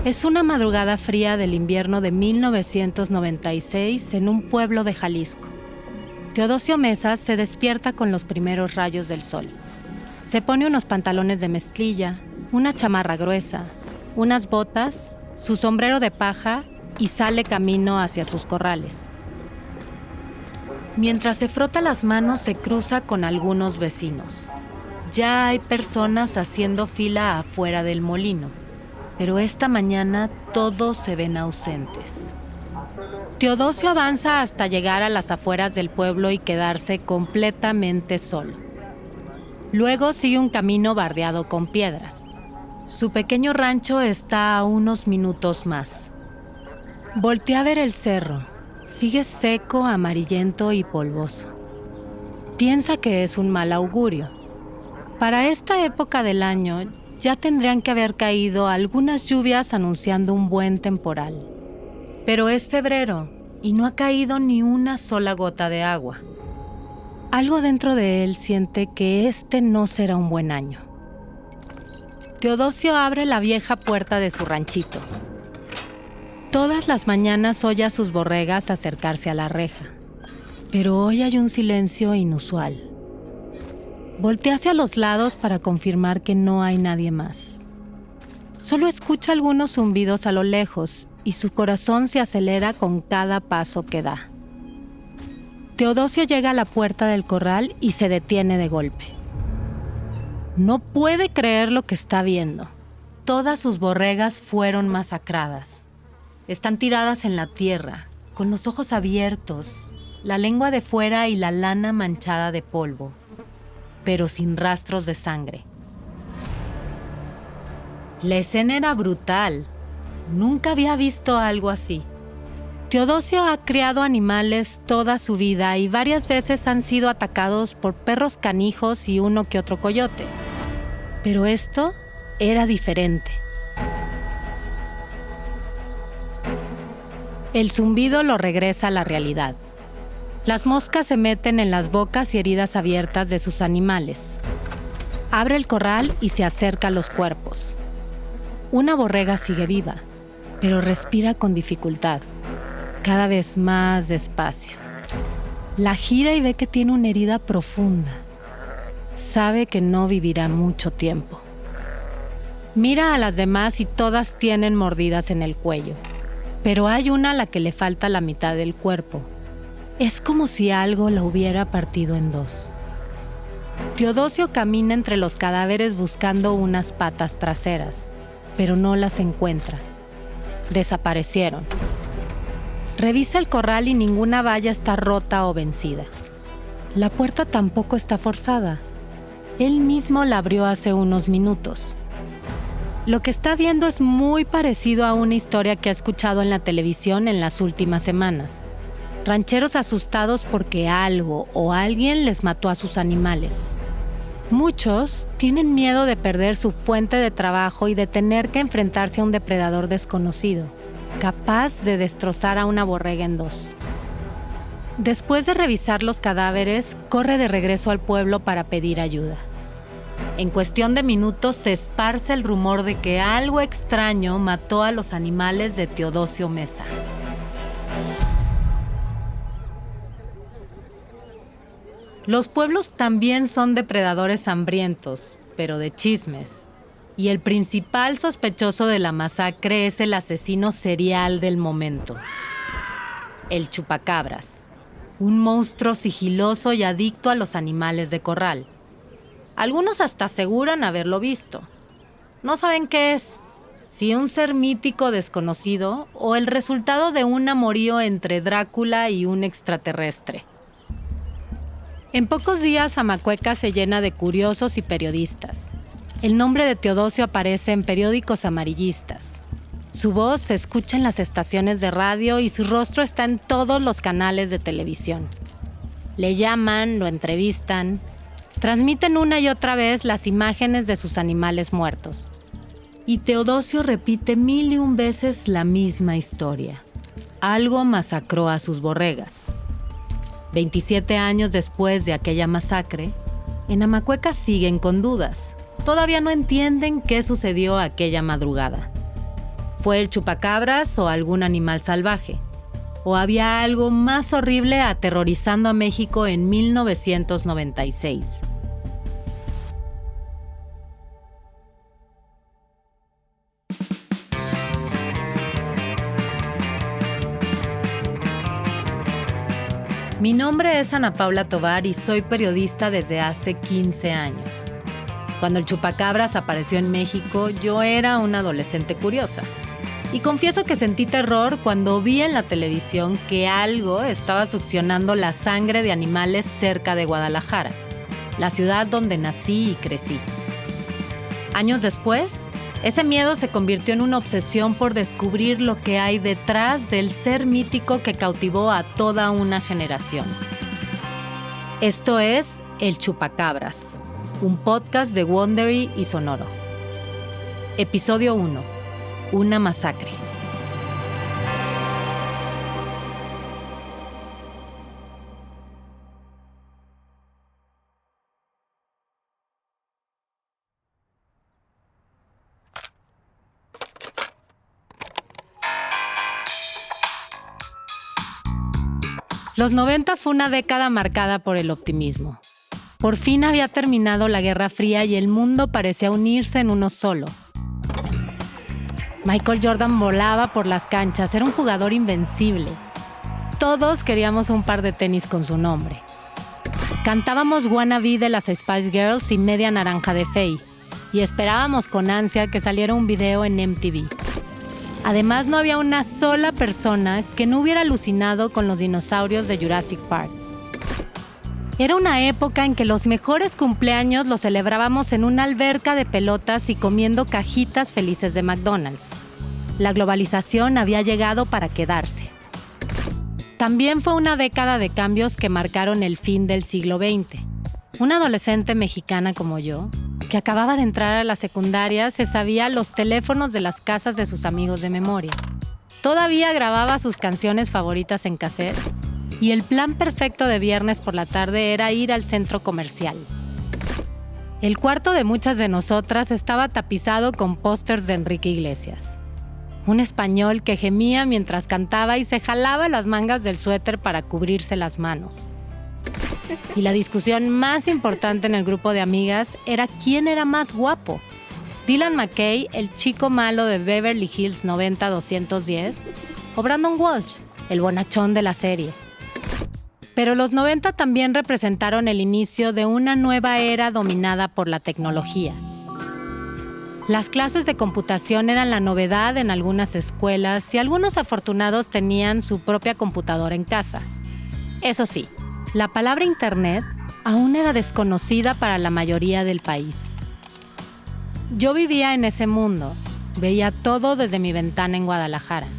Es una madrugada fría del invierno de 1996 en un pueblo de Jalisco. Teodosio Mesa se despierta con los primeros rayos del sol. Se pone unos pantalones de mezclilla, una chamarra gruesa, unas botas, su sombrero de paja y sale camino hacia sus corrales. Mientras se frota las manos, se cruza con algunos vecinos. Ya hay personas haciendo fila afuera del molino, pero esta mañana todos se ven ausentes. Teodosio avanza hasta llegar a las afueras del pueblo y quedarse completamente solo. Luego sigue un camino bardeado con piedras. Su pequeño rancho está a unos minutos más. Voltea a ver el cerro. Sigue seco, amarillento y polvoso. Piensa que es un mal augurio. Para esta época del año ya tendrían que haber caído algunas lluvias anunciando un buen temporal. Pero es febrero y no ha caído ni una sola gota de agua. Algo dentro de él siente que este no será un buen año. Teodosio abre la vieja puerta de su ranchito. Todas las mañanas oye a sus borregas acercarse a la reja, pero hoy hay un silencio inusual. Voltea hacia los lados para confirmar que no hay nadie más. Solo escucha algunos zumbidos a lo lejos y su corazón se acelera con cada paso que da. Teodosio llega a la puerta del corral y se detiene de golpe. No puede creer lo que está viendo. Todas sus borregas fueron masacradas. Están tiradas en la tierra, con los ojos abiertos, la lengua de fuera y la lana manchada de polvo, pero sin rastros de sangre. La escena era brutal. Nunca había visto algo así. Teodosio ha criado animales toda su vida y varias veces han sido atacados por perros canijos y uno que otro coyote. Pero esto era diferente. El zumbido lo regresa a la realidad. Las moscas se meten en las bocas y heridas abiertas de sus animales. Abre el corral y se acerca a los cuerpos. Una borrega sigue viva, pero respira con dificultad, cada vez más despacio. La gira y ve que tiene una herida profunda. Sabe que no vivirá mucho tiempo. Mira a las demás y todas tienen mordidas en el cuello, pero hay una a la que le falta la mitad del cuerpo. Es como si algo la hubiera partido en dos. Teodosio camina entre los cadáveres buscando unas patas traseras, pero no las encuentra. Desaparecieron. Revisa el corral y ninguna valla está rota o vencida. La puerta tampoco está forzada. Él mismo la abrió hace unos minutos. Lo que está viendo es muy parecido a una historia que ha escuchado en la televisión en las últimas semanas. Rancheros asustados porque algo o alguien les mató a sus animales. Muchos tienen miedo de perder su fuente de trabajo y de tener que enfrentarse a un depredador desconocido, capaz de destrozar a una borrega en dos. Después de revisar los cadáveres, corre de regreso al pueblo para pedir ayuda. En cuestión de minutos se esparce el rumor de que algo extraño mató a los animales de Teodosio Mesa. Los pueblos también son depredadores hambrientos, pero de chismes. Y el principal sospechoso de la masacre es el asesino serial del momento. El chupacabras. Un monstruo sigiloso y adicto a los animales de corral. Algunos hasta aseguran haberlo visto. No saben qué es, si un ser mítico desconocido o el resultado de un amorío entre Drácula y un extraterrestre. En pocos días, Amacueca se llena de curiosos y periodistas. El nombre de Teodosio aparece en periódicos amarillistas. Su voz se escucha en las estaciones de radio y su rostro está en todos los canales de televisión. Le llaman, lo entrevistan, transmiten una y otra vez las imágenes de sus animales muertos. Y Teodosio repite 1001 veces la misma historia. Algo masacró a sus borregas. 27 años después de aquella masacre, en Amacueca siguen con dudas. Todavía no entienden qué sucedió aquella madrugada. ¿Fue el chupacabras o algún animal salvaje? ¿O había algo más horrible aterrorizando a México en 1996? Mi nombre es Ana Paula Tovar y soy periodista desde hace 15 años. Cuando el chupacabras apareció en México, yo era una adolescente curiosa. Y confieso que sentí terror cuando vi en la televisión que algo estaba succionando la sangre de animales cerca de Guadalajara, la ciudad donde nací y crecí. Años después, ese miedo se convirtió en una obsesión por descubrir lo que hay detrás del ser mítico que cautivó a toda una generación. Esto es El Chupacabras, un podcast de Wondery y Sonoro. Episodio 1. Una masacre. Los 90 fue una década marcada por el optimismo. Por fin había terminado la Guerra Fría y el mundo parecía unirse en uno solo. Michael Jordan volaba por las canchas, era un jugador invencible. Todos queríamos un par de tenis con su nombre. Cantábamos Wannabe de las Spice Girls y Media Naranja de Faye, y esperábamos con ansia que saliera un video en MTV. Además, no había una sola persona que no hubiera alucinado con los dinosaurios de Jurassic Park. Era una época en que los mejores cumpleaños los celebrábamos en una alberca de pelotas y comiendo cajitas felices de McDonald's. La globalización había llegado para quedarse. También fue una década de cambios que marcaron el fin del siglo XX. Una adolescente mexicana como yo, que acababa de entrar a la secundaria, se sabía los teléfonos de las casas de sus amigos de memoria. Todavía grababa sus canciones favoritas en cassette y el plan perfecto de viernes por la tarde era ir al centro comercial. El cuarto de muchas de nosotras estaba tapizado con pósters de Enrique Iglesias. Un español que gemía mientras cantaba y se jalaba las mangas del suéter para cubrirse las manos. Y la discusión más importante en el grupo de amigas era quién era más guapo. Dylan McKay, el chico malo de Beverly Hills 90210, o Brandon Walsh, el bonachón de la serie. Pero los 90 también representaron el inicio de una nueva era dominada por la tecnología. Las clases de computación eran la novedad en algunas escuelas y algunos afortunados tenían su propia computadora en casa. Eso sí, la palabra Internet aún era desconocida para la mayoría del país. Yo vivía en ese mundo, veía todo desde mi ventana en Guadalajara.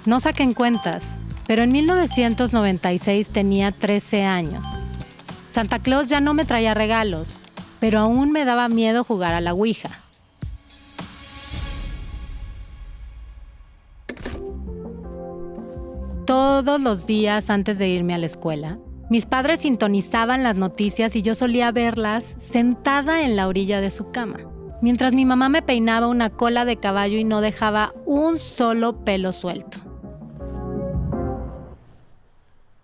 No saquen cuentas, pero en 1996 tenía 13 años. Santa Claus ya no me traía regalos, pero aún me daba miedo jugar a la Ouija. Todos los días antes de irme a la escuela, mis padres sintonizaban las noticias y yo solía verlas sentada en la orilla de su cama, mientras mi mamá me peinaba una cola de caballo y no dejaba un solo pelo suelto.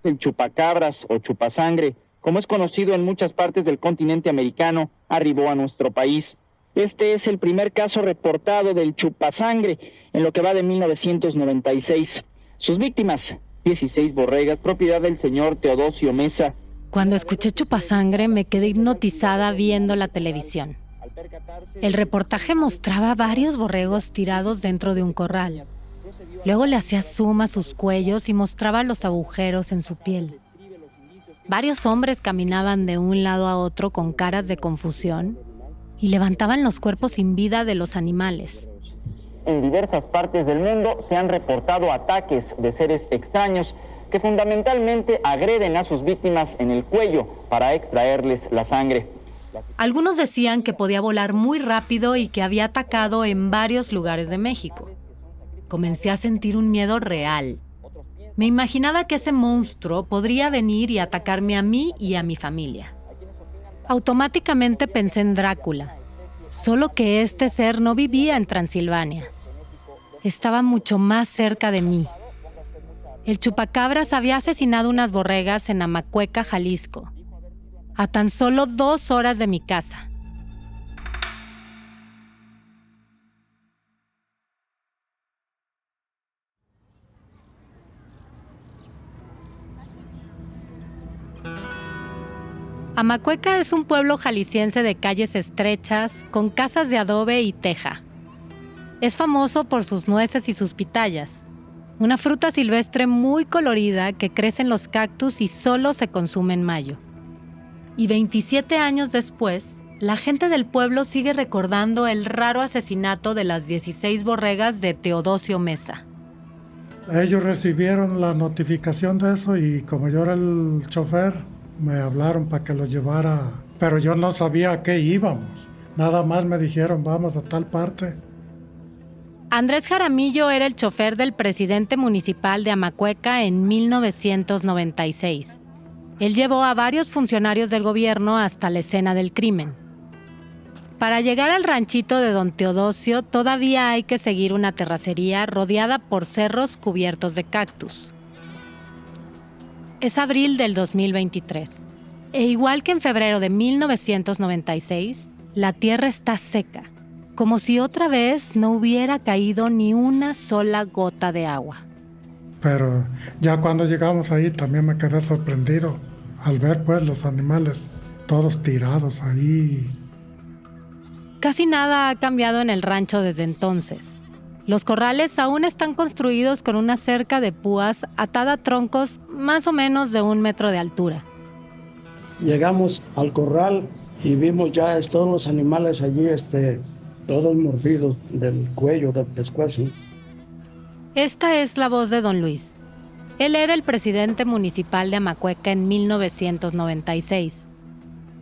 El chupacabras o chupasangre, como es conocido en muchas partes del continente americano, arribó a nuestro país. Este es el primer caso reportado del chupasangre en lo que va de 1996. Sus víctimas, 16 borregas, propiedad del señor Teodosio Mesa. Cuando escuché chupasangre me quedé hipnotizada viendo la televisión. El reportaje mostraba varios borregos tirados dentro de un corral. Luego le hacía zoom a sus cuellos y mostraba los agujeros en su piel. Varios hombres caminaban de un lado a otro con caras de confusión y levantaban los cuerpos sin vida de los animales. En diversas partes del mundo se han reportado ataques de seres extraños que fundamentalmente agreden a sus víctimas en el cuello para extraerles la sangre. Algunos decían que podía volar muy rápido y que había atacado en varios lugares de México. Comencé a sentir un miedo real. Me imaginaba que ese monstruo podría venir y atacarme a mí y a mi familia. Automáticamente pensé en Drácula, solo que este ser no vivía en Transilvania. estaba mucho más cerca de mí. El chupacabras había asesinado unas borregas en Amacueca, Jalisco, a tan solo 2 horas de mi casa. Amacueca es un pueblo jalisciense de calles estrechas, con casas de adobe y teja. Es famoso por sus nueces y sus pitayas, una fruta silvestre muy colorida que crece en los cactus y solo se consume en mayo. Y 27 años después, la gente del pueblo sigue recordando el raro asesinato de las 16 borregas de Teodosio Mesa. Ellos recibieron la notificación de eso y como yo era el chofer, me hablaron para que los llevara, pero yo no sabía a qué íbamos. Nada más me dijeron, vamos a tal parte. Andrés Jaramillo era el chofer del presidente municipal de Amacueca en 1996. Él llevó a varios funcionarios del gobierno hasta la escena del crimen. Para llegar al ranchito de don Teodosio todavía hay que seguir una terracería rodeada por cerros cubiertos de cactus. Es abril del 2023. E igual que en febrero de 1996, la tierra está seca, como si otra vez no hubiera caído ni una sola gota de agua. Pero ya cuando llegamos ahí también me quedé sorprendido al ver pues los animales todos tirados ahí. Casi nada ha cambiado en el rancho desde entonces. Los corrales aún están construidos con una cerca de púas atada a troncos más o menos de 1 metro de altura. Llegamos al corral y vimos ya todos los animales allí, todos mordidos del cuello, del pescuezo. Esta es la voz de don Luis. Él era el presidente municipal de Amacueca en 1996.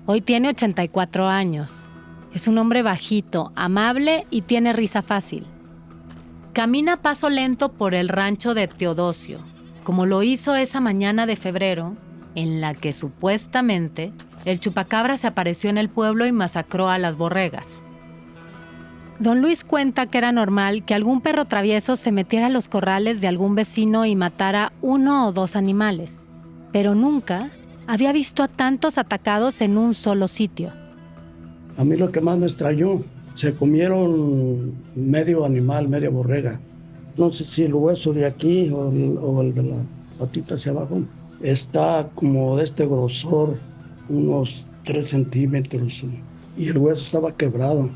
Hoy tiene 84 años. Es un hombre bajito, amable y tiene risa fácil. Camina a paso lento por el rancho de Teodosio, como lo hizo esa mañana de febrero, en la que supuestamente el chupacabra se apareció en el pueblo y masacró a las borregas. Don Luis cuenta que era normal que algún perro travieso se metiera a los corrales de algún vecino y matara 1 o 2 animales, pero nunca había visto a tantos atacados en un solo sitio. A mí lo que más me extrañó, se comieron medio animal, media borrega. No sé si el hueso de aquí o el de la patita hacia abajo está como de este grosor, unos 3 centímetros, y el hueso estaba quebrado.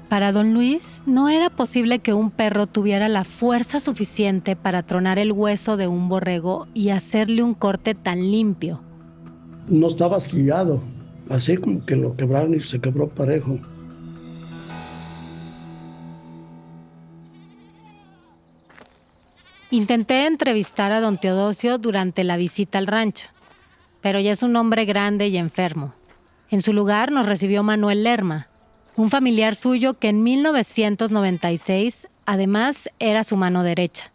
Para don Luis, no era posible que un perro tuviera la fuerza suficiente para tronar el hueso de un borrego y hacerle un corte tan limpio. No estaba astillado, así como que lo quebraron y se quebró parejo. Intenté entrevistar a don Teodosio durante la visita al rancho, pero ya es un hombre grande y enfermo. En su lugar nos recibió Manuel Lerma, un familiar suyo que en 1996 además era su mano derecha.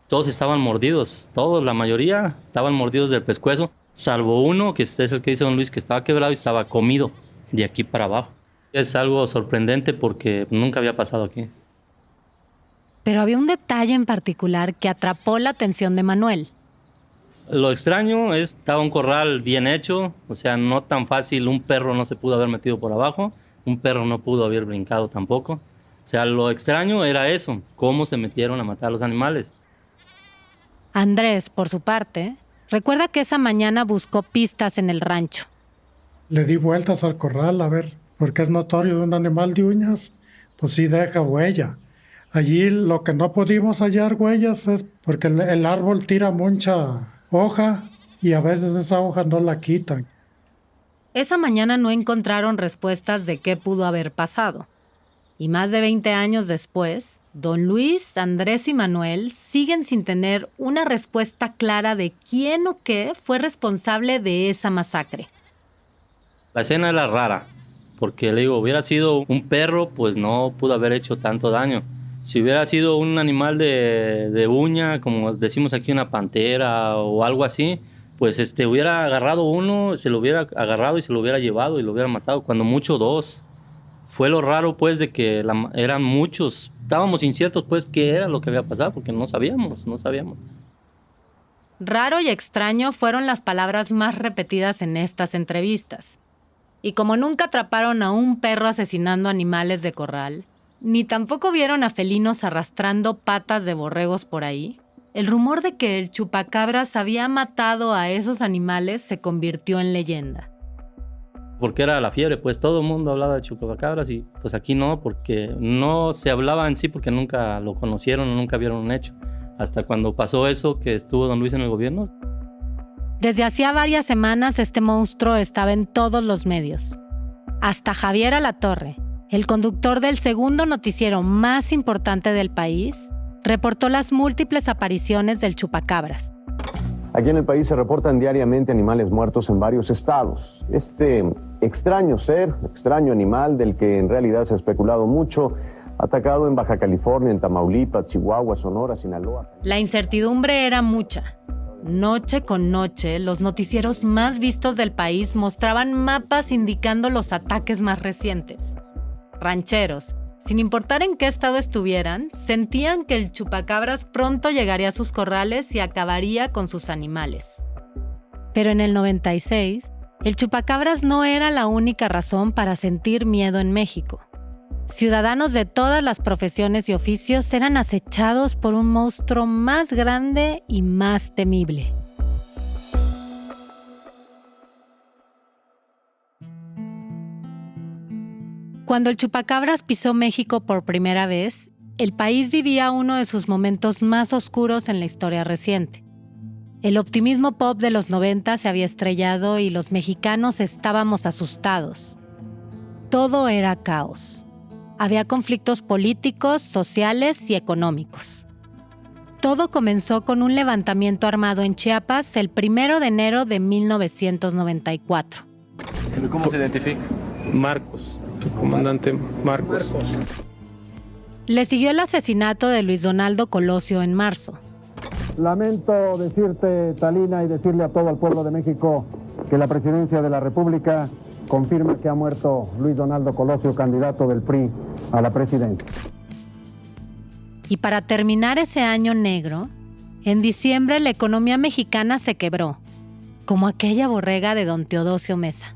Todos estaban mordidos, todos, la mayoría estaban mordidos del pescuezo, salvo uno, que es el que dice don Luis, que estaba quebrado y estaba comido de aquí para abajo. Es algo sorprendente porque nunca había pasado aquí. Pero había un detalle en particular que atrapó la atención de Manuel. Lo extraño es que estaba un corral bien hecho, o sea, no tan fácil, un perro no se pudo haber metido por abajo, un perro no pudo haber brincado tampoco. O sea, lo extraño era eso, cómo se metieron a matar a los animales. Andrés, por su parte, recuerda que esa mañana buscó pistas en el rancho. Le di vueltas al corral a ver, porque es notorio de un animal de uñas, pues sí deja huella. Allí lo que no pudimos hallar huellas es porque el árbol tira mucha hoja y a veces esa hoja no la quitan. Esa mañana no encontraron respuestas de qué pudo haber pasado. Y más de 20 años después, don Luis, Andrés y Manuel siguen sin tener una respuesta clara de quién o qué fue responsable de esa masacre. La escena era rara, porque le digo, hubiera sido un perro, pues no pudo haber hecho tanto daño. Si hubiera sido un animal de uña, como decimos aquí una pantera o algo así, pues hubiera agarrado uno, se lo hubiera agarrado y se lo hubiera llevado y lo hubiera matado, cuando mucho 2. Fue lo raro pues de que eran muchos estábamos inciertos pues qué era lo que había pasado, porque no sabíamos. Raro y extraño fueron las palabras más repetidas en estas entrevistas. Y como nunca atraparon a un perro asesinando animales de corral, ni tampoco vieron a felinos arrastrando patas de borregos por ahí, el rumor de que el chupacabras había matado a esos animales se convirtió en leyenda. Porque era la fiebre, pues todo el mundo hablaba de chupacabras y pues aquí no, porque no se hablaba en sí, porque nunca lo conocieron, nunca vieron un hecho. Hasta cuando pasó eso, que estuvo don Luis en el gobierno. Desde hacía varias semanas este monstruo estaba en todos los medios. Hasta Javier Alatorre, el conductor del segundo noticiero más importante del país, reportó las múltiples apariciones del chupacabras. Aquí en el país se reportan diariamente animales muertos en varios estados. Este extraño animal del que en realidad se ha especulado mucho, atacado en Baja California, en Tamaulipas, Chihuahua, Sonora, Sinaloa. La incertidumbre era mucha. Noche con noche, los noticieros más vistos del país mostraban mapas indicando los ataques más recientes. Rancheros, sin importar en qué estado estuvieran, sentían que el chupacabras pronto llegaría a sus corrales y acabaría con sus animales. Pero en el 96, el chupacabras no era la única razón para sentir miedo en México. Ciudadanos de todas las profesiones y oficios eran acechados por un monstruo más grande y más temible. Cuando el chupacabras pisó México por primera vez, el país vivía uno de sus momentos más oscuros en la historia reciente. El optimismo pop de los 90 se había estrellado y los mexicanos estábamos asustados. Todo era caos. Había conflictos políticos, sociales y económicos. Todo comenzó con un levantamiento armado en Chiapas el 1 de enero de 1994. ¿Cómo se identifica? Marcos, comandante Marcos. Le siguió el asesinato de Luis Donaldo Colosio en marzo. Lamento decirte, Talina, y decirle a todo el pueblo de México que la presidencia de la República confirma que ha muerto Luis Donaldo Colosio, candidato del PRI a la presidencia. Y para terminar ese año negro, en diciembre la economía mexicana se quebró, como aquella borrega de don Teodosio Mesa.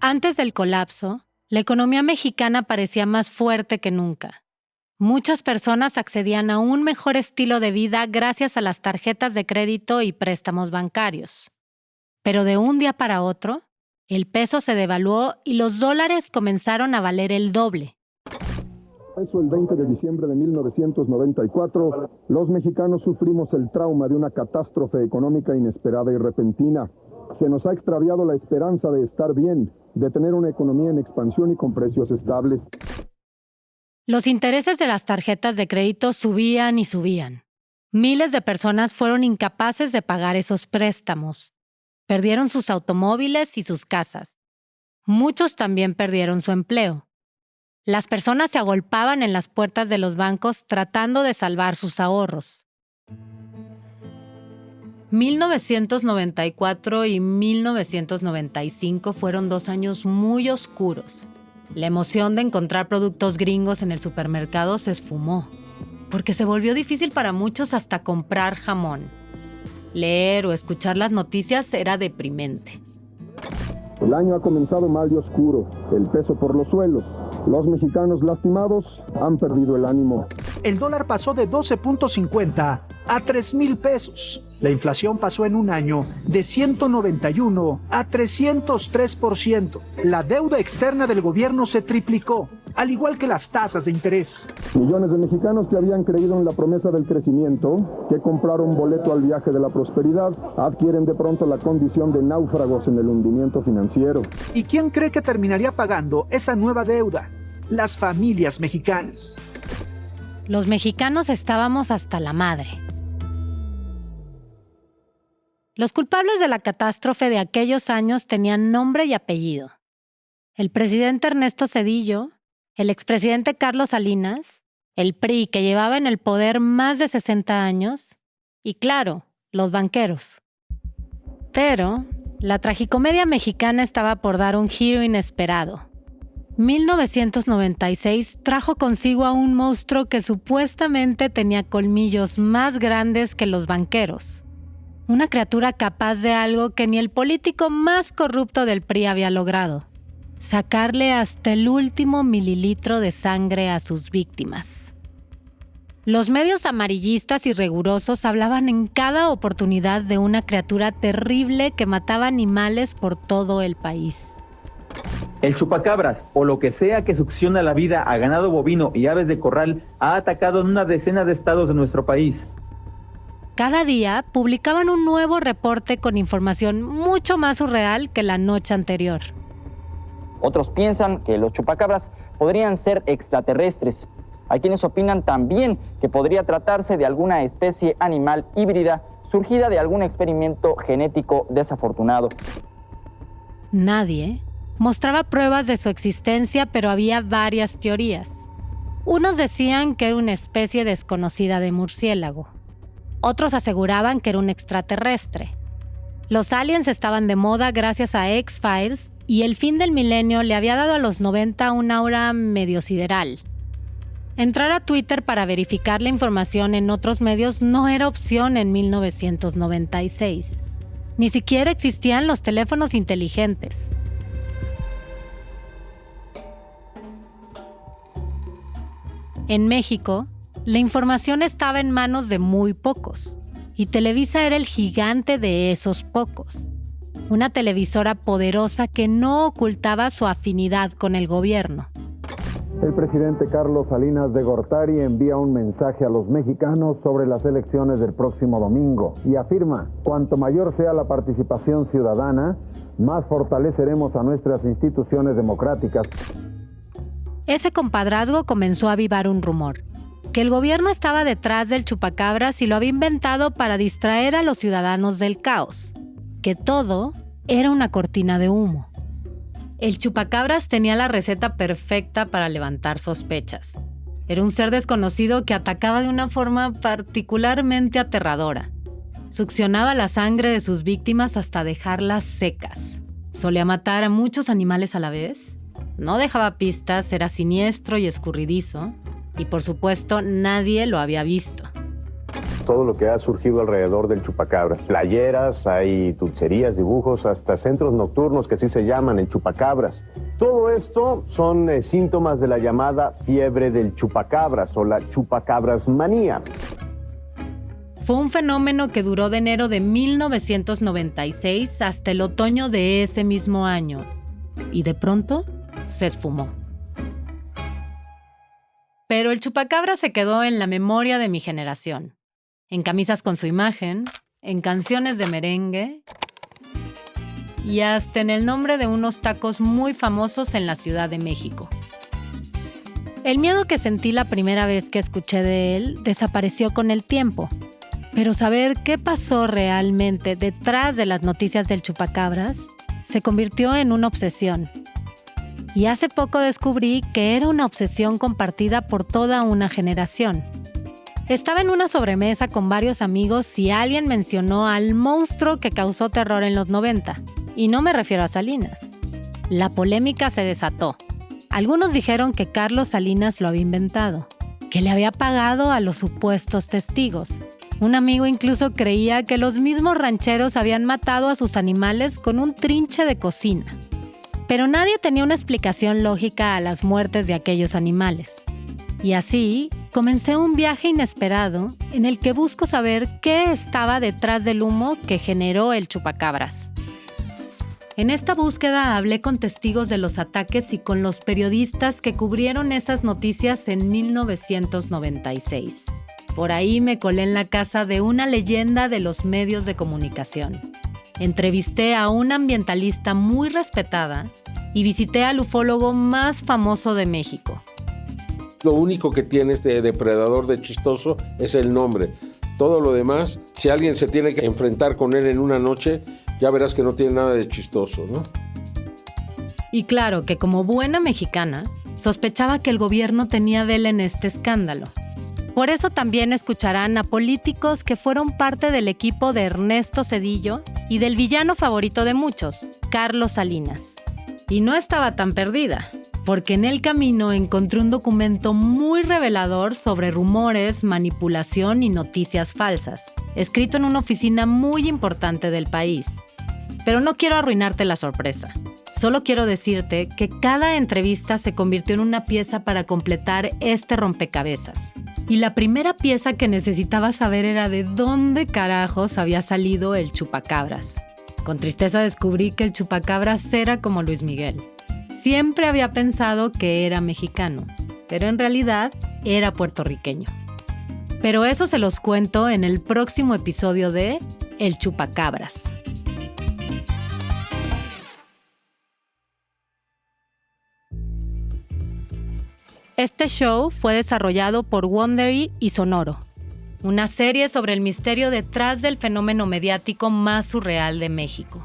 Antes del colapso, la economía mexicana parecía más fuerte que nunca. Muchas personas accedían a un mejor estilo de vida gracias a las tarjetas de crédito y préstamos bancarios. Pero de un día para otro, el peso se devaluó y los dólares comenzaron a valer el doble. El 20 de diciembre de 1994, los mexicanos sufrimos el trauma de una catástrofe económica inesperada y repentina. Se nos ha extraviado la esperanza de estar bien, de tener una economía en expansión y con precios estables. Los intereses de las tarjetas de crédito subían y subían. Miles de personas fueron incapaces de pagar esos préstamos. Perdieron sus automóviles y sus casas. Muchos también perdieron su empleo. Las personas se agolpaban en las puertas de los bancos tratando de salvar sus ahorros. 1994 y 1995 fueron 2 años muy oscuros. La emoción de encontrar productos gringos en el supermercado se esfumó, porque se volvió difícil para muchos hasta comprar jamón. Leer o escuchar las noticias era deprimente. El año ha comenzado mal y oscuro, el peso por los suelos. Los mexicanos lastimados han perdido el ánimo. El dólar pasó de 12.50 a 3,000 pesos. La inflación pasó en un año de 191 a 303%. La deuda externa del gobierno se triplicó, al igual que las tasas de interés. Millones de mexicanos que habían creído en la promesa del crecimiento, que compraron boleto al viaje de la prosperidad, adquieren de pronto la condición de náufragos en el hundimiento financiero. ¿Y quién cree que terminaría pagando esa nueva deuda? Las familias mexicanas. Los mexicanos estábamos hasta la madre. Los culpables de la catástrofe de aquellos años tenían nombre y apellido. El presidente Ernesto Zedillo, el expresidente Carlos Salinas, el PRI que llevaba en el poder más de 60 años y, claro, los banqueros. Pero la tragicomedia mexicana estaba por dar un giro inesperado. 1996 trajo consigo a un monstruo que supuestamente tenía colmillos más grandes que los banqueros. Una criatura capaz de algo que ni el político más corrupto del PRI había logrado: sacarle hasta el último mililitro de sangre a sus víctimas. Los medios amarillistas y rigurosos hablaban en cada oportunidad de una criatura terrible que mataba animales por todo el país. El chupacabras, o lo que sea que succiona la vida a ganado bovino y aves de corral, ha atacado en una decena de estados de nuestro país. Cada día publicaban un nuevo reporte con información mucho más surreal que la noche anterior. Otros piensan que los chupacabras podrían ser extraterrestres. Hay quienes opinan también que podría tratarse de alguna especie animal híbrida surgida de algún experimento genético desafortunado. Nadie mostraba pruebas de su existencia, pero había varias teorías. Unos decían que era una especie desconocida de murciélago. Otros aseguraban que era un extraterrestre. Los aliens estaban de moda gracias a X-Files y el fin del milenio le había dado a los 90 una aura medio sideral. Entrar a Twitter para verificar la información en otros medios no era opción en 1996. Ni siquiera existían los teléfonos inteligentes. En México, la información estaba en manos de muy pocos, y Televisa era el gigante de esos pocos. Una televisora poderosa que no ocultaba su afinidad con el gobierno. El presidente Carlos Salinas de Gortari envía un mensaje a los mexicanos sobre las elecciones del próximo domingo y afirma: cuanto mayor sea la participación ciudadana, más fortaleceremos a nuestras instituciones democráticas. Ese compadrazgo comenzó a avivar un rumor: que el gobierno estaba detrás del chupacabras y lo había inventado para distraer a los ciudadanos del caos, que todo era una cortina de humo. El chupacabras tenía la receta perfecta para levantar sospechas. Era un ser desconocido que atacaba de una forma particularmente aterradora. Succionaba la sangre de sus víctimas hasta dejarlas secas. Solía matar a muchos animales a la vez. No dejaba pistas, era siniestro y escurridizo. Y por supuesto, nadie lo había visto. Todo lo que ha surgido alrededor del chupacabras. Playeras, hay dulcerías, dibujos, hasta centros nocturnos que así se llaman, el chupacabras. Todo esto son síntomas de la llamada fiebre del chupacabras o la chupacabras manía. Fue un fenómeno que duró de enero de 1996 hasta el otoño de ese mismo año. Y de pronto se esfumó. Pero el chupacabra se quedó en la memoria de mi generación. En camisas con su imagen, en canciones de merengue y hasta en el nombre de unos tacos muy famosos en la Ciudad de México. El miedo que sentí la primera vez que escuché de él desapareció con el tiempo. Pero saber qué pasó realmente detrás de las noticias del chupacabras se convirtió en una obsesión. Y hace poco descubrí que era una obsesión compartida por toda una generación. Estaba en una sobremesa con varios amigos y alguien mencionó al monstruo que causó terror en los 90. Y no me refiero a Salinas. La polémica se desató. Algunos dijeron que Carlos Salinas lo había inventado, que le había pagado a los supuestos testigos. Un amigo incluso creía que los mismos rancheros habían matado a sus animales con un trinche de cocina. Pero nadie tenía una explicación lógica a las muertes de aquellos animales. Y así comencé un viaje inesperado en el que busco saber qué estaba detrás del humo que generó el chupacabras. En esta búsqueda hablé con testigos de los ataques y con los periodistas que cubrieron esas noticias en 1996. Por ahí me colé en la casa de una leyenda de los medios de comunicación. Entrevisté a una ambientalista muy respetada y visité al ufólogo más famoso de México. Lo único que tiene este depredador de chistoso es el nombre. Todo lo demás, si alguien se tiene que enfrentar con él en una noche, ya verás que no tiene nada de chistoso, ¿no? Y claro que como buena mexicana, sospechaba que el gobierno tenía vela en este escándalo. Por eso también escucharán a políticos que fueron parte del equipo de Ernesto Zedillo y del villano favorito de muchos, Carlos Salinas. Y no estaba tan perdida, porque en el camino encontré un documento muy revelador sobre rumores, manipulación y noticias falsas, escrito en una oficina muy importante del país. Pero no quiero arruinarte la sorpresa. Solo quiero decirte que cada entrevista se convirtió en una pieza para completar este rompecabezas. Y la primera pieza que necesitaba saber era de dónde carajos había salido el chupacabras. Con tristeza descubrí que el chupacabras era como Luis Miguel. Siempre había pensado que era mexicano, pero en realidad era puertorriqueño. Pero eso se los cuento en el próximo episodio de El Chupacabras. Este show fue desarrollado por Wondery y Sonoro, una serie sobre el misterio detrás del fenómeno mediático más surreal de México.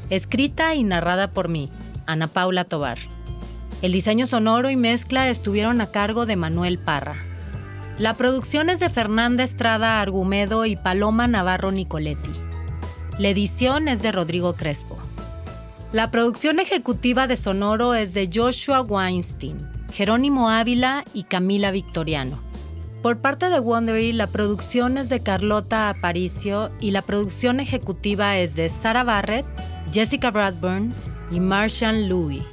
Escrita y narrada por mí, Ana Paula Tovar. El diseño sonoro y mezcla estuvieron a cargo de Manuel Parra. La producción es de Fernanda Estrada Argumedo y Paloma Navarro Nicoletti. La edición es de Rodrigo Crespo. La producción ejecutiva de Sonoro es de Joshua Weinstein, Jerónimo Ávila y Camila Victoriano. Por parte de Wondery, la producción es de Carlota Aparicio y la producción ejecutiva es de Sara Barrett, Jessica Bradburn y Marshall Louis.